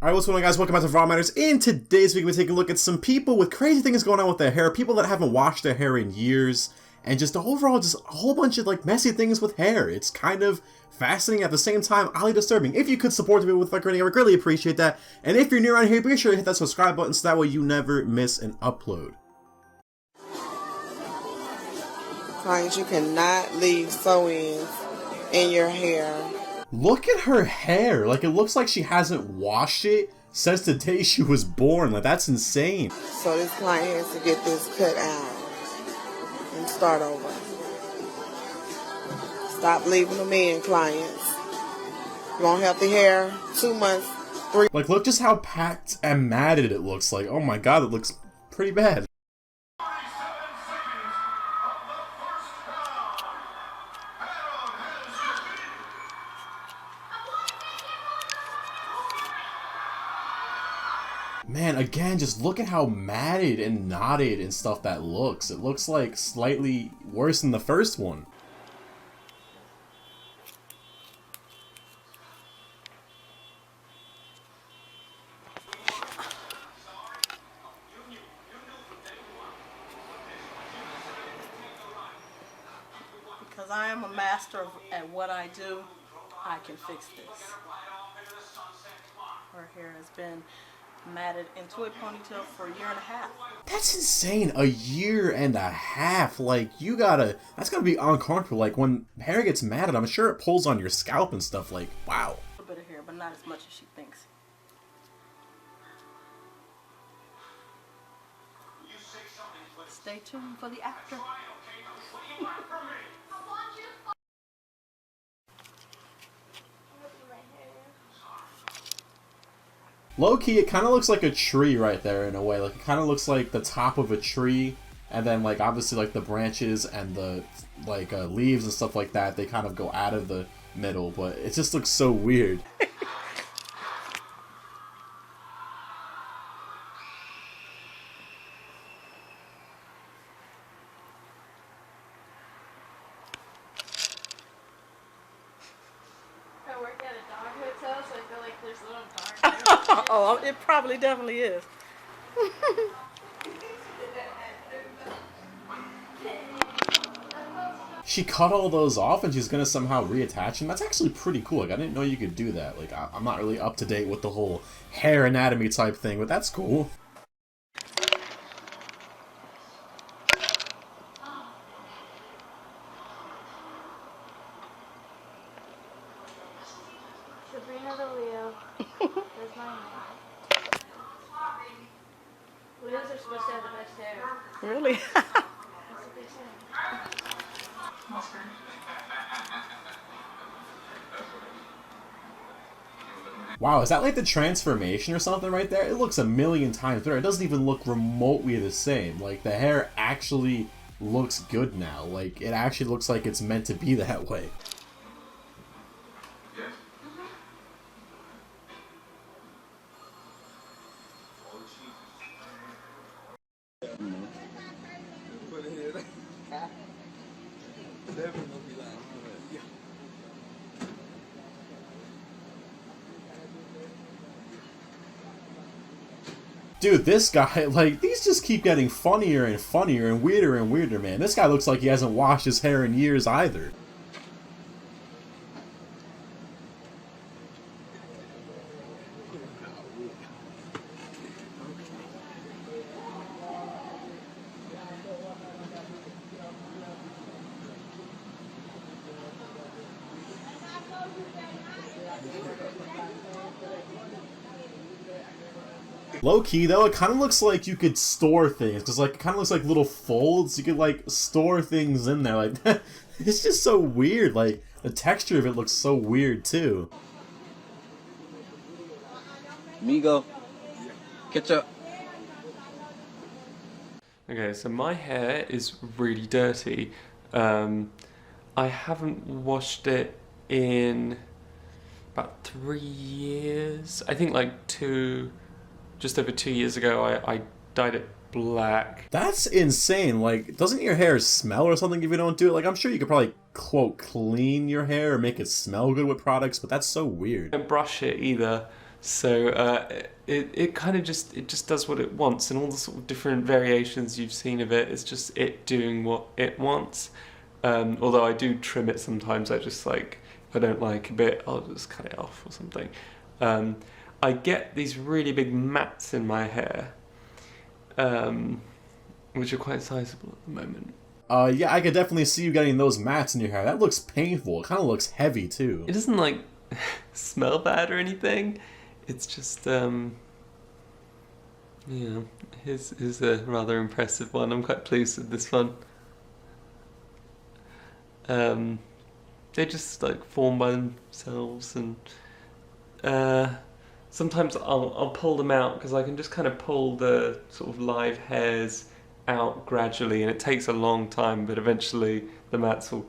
Alright, what's going on, guys? Welcome back to Raw Matters. In today's video, we're taking a look at some people with crazy things going on with their hair, people that haven't washed their hair in years, and just overall, just a whole bunch of like messy things with hair. It's kind of fascinating, at the same time, oddly disturbing. If you could support the video with like rating, I would greatly appreciate that. And if you're new around here, be sure to hit that subscribe button so that way you never miss an upload. Clients, you cannot leave sew-ins in your hair. Look at her hair. Like, it looks like she hasn't washed it since the day she was born. Like, that's insane. So this client has to get this cut out and start over. Stop leaving them in, clients. You want healthy hair? 2 months, 3. Like, look just how packed and matted it looks like. Oh my god, it looks pretty bad. Man, again, just look at how matted and knotted and stuff that looks. It looks like slightly worse than the first one. Because I am a master at what I do, I can fix this. Her hair has been matted into a ponytail for a year and a half. That's insane. A year and a half. Like, that's gotta be uncomfortable. Like, when hair gets matted, I'm sure it pulls on your scalp and stuff. Like, wow. A little bit of hair, but not as much as she thinks. Stay tuned for the after. Low-key, it kind of looks like a tree right there in a way. Like, it kind of looks like the top of a tree, and then, like, obviously, like, the branches and the, like, leaves and stuff like that, they kind of go out of the middle, but it just looks so weird. I work at a dog hotel, so I feel like there's little dogs. Oh, it probably definitely is. She cut all those off and she's gonna somehow reattach them. That's actually pretty cool. Like, I didn't know you could do that. Like, I'm not really up to date with the whole hair anatomy type thing, but that's cool. Sabrina the Leo. That's my name. Leos are supposed to have the best hair. Really? That's what they say. Wow, is that like the transformation or something right there? It looks a million times better. It doesn't even look remotely the same. Like, the hair actually looks good now. Like, it actually looks like it's meant to be that way. Dude, this guy, like, these just keep getting funnier and funnier and weirder, man. This guy looks like he hasn't washed his hair in years either. Low-key, though, it kind of looks like you could store things, because, like, it kind of looks like little folds. You could, like, store things in there. Like, it's just so weird. Like, the texture of it looks so weird, too. Migo, ketchup. Okay, so my hair is really dirty. I haven't washed it in about 3 years. I think like just over 2 years ago, I dyed it black. That's insane. Like, doesn't your hair smell or something if you don't do it? Like, I'm sure you could probably, quote, clean your hair or make it smell good with products, but that's so weird. I don't brush it either, So it kind of just does what it wants, and all the sort of different variations you've seen of it is just it doing what it wants. Although I do trim it sometimes. I just like, if I don't like a bit, I'll just cut it off or something. I get these really big mats in my hair, which are quite sizable at the moment. Yeah, I could definitely see you getting those mats in your hair. That looks painful. It kind of looks heavy, too. It doesn't like smell bad or anything. It's just here's a rather impressive one. I'm quite pleased with this one. They just like form by themselves, and sometimes I'll pull them out because I can just kind of pull the sort of live hairs out gradually, and it takes a long time, but eventually the mats will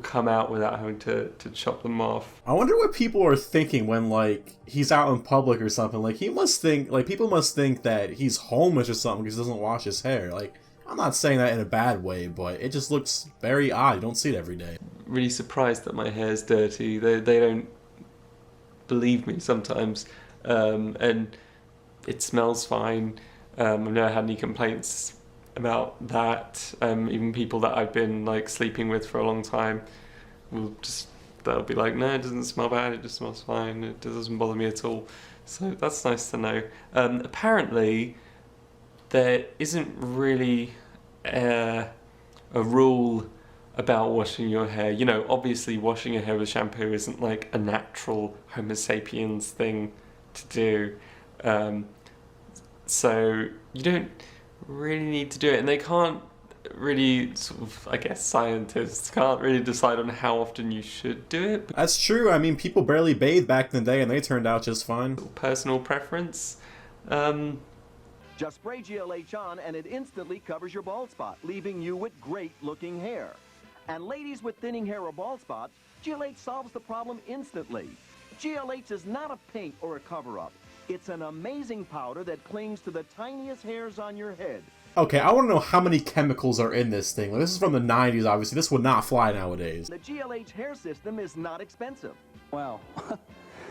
come out without having to chop them off. I wonder what people are thinking when, like, he's out in public or something. Like, he must think, like, people must think that he's homeless or something because he doesn't wash his hair. Like, I'm not saying that in a bad way, but it just looks very odd. You don't see it every day. Really surprised that my hair's dirty. They don't believe me sometimes, and it smells fine. I've never had any complaints about that. Even people that I've been like sleeping with for a long time they'll be like, no, it doesn't smell bad, it just smells fine, it doesn't bother me at all. So that's nice to know. Apparently there isn't really a rule about washing your hair. You know, obviously washing your hair with shampoo isn't like a natural Homo sapiens thing to do. So you don't really need to do it, and they can't really sort of, I guess scientists can't really decide on how often you should do it. That's true. I mean, people barely bathed back in the day and they turned out just fine. Personal preference. Just spray GLH on and it instantly covers your bald spot, leaving you with great looking hair. And ladies with thinning hair or bald spots, GLH solves the problem instantly. GLH is not a paint or a cover-up. It's an amazing powder that clings to the tiniest hairs on your head. Okay, I want to know how many chemicals are in this thing. Like, this is from the 90s, obviously. This would not fly nowadays. The GLH hair system is not expensive. Wow,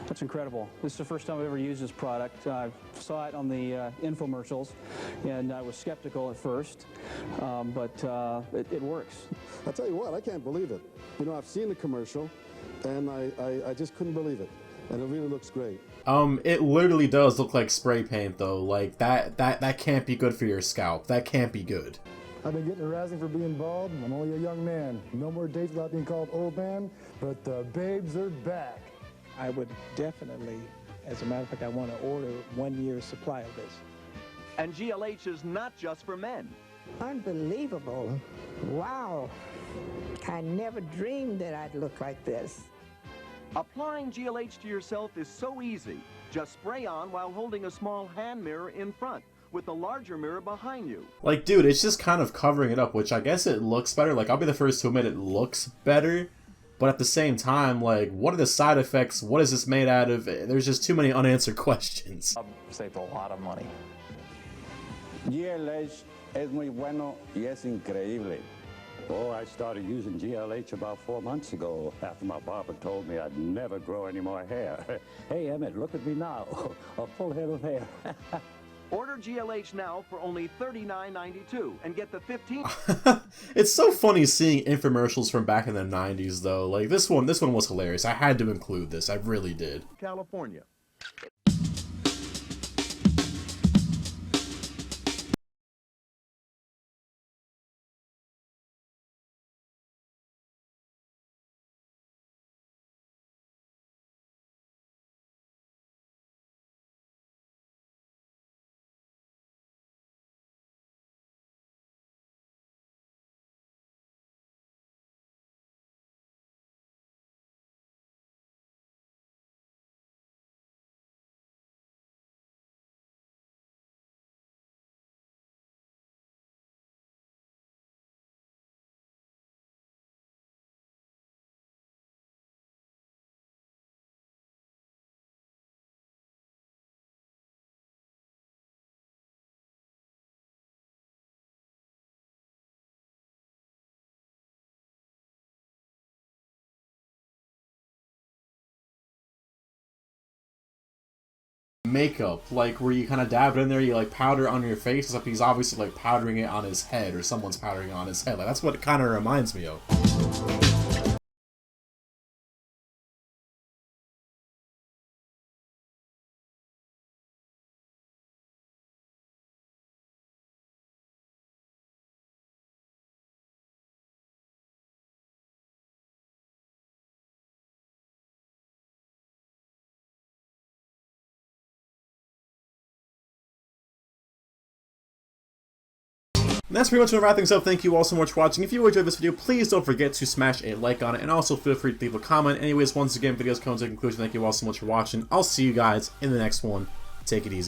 that's incredible. This is the first time I've ever used this product. I saw it on the infomercials, and I was skeptical at first, but it works. I'll tell you what, I can't believe it. You know, I've seen the commercial, and I just couldn't believe it. And it really looks great. It literally does look like spray paint, though. Like, that can't be good for your scalp. That can't be good. I've been getting harassing for being bald. I'm only a young man. No more dates without being called old man, but the babes are back. I would definitely, as a matter of fact, I want to order 1 year's supply of this. And GLH is not just for men. Unbelievable. Wow. I never dreamed that I'd look like this. Applying GLH to yourself is so easy. Just spray on while holding a small hand mirror in front, with a larger mirror behind you. Like, dude, it's just kind of covering it up, which I guess it looks better. Like, I'll be the first to admit it looks better. But at the same time, like, what are the side effects? What is this made out of? There's just too many unanswered questions. I've saved a lot of money. GLH es muy bueno y es increíble. Oh, I started using GLH about 4 months ago after my barber told me I'd never grow any more hair. Hey, Emmett, look at me now. A full head of hair. Order GLH now for only $39.92 and get the 15. It's so funny seeing infomercials from back in the 90s, though. Like, this one was hilarious. I had to include this. I really did. California. makeup, like where you kind of dab it in there, you like powder it on your face, except he's obviously like powdering it on his head, or someone's powdering it on his head. Like that's what it kind of reminds me of. And that's pretty much going to wrap things up. Thank you all so much for watching. If you enjoyed this video, please don't forget to smash a like on it, and also feel free to leave a comment. Anyways, once again, videos come to a conclusion. Thank you all so much for watching. I'll see you guys in the next one. Take it easy.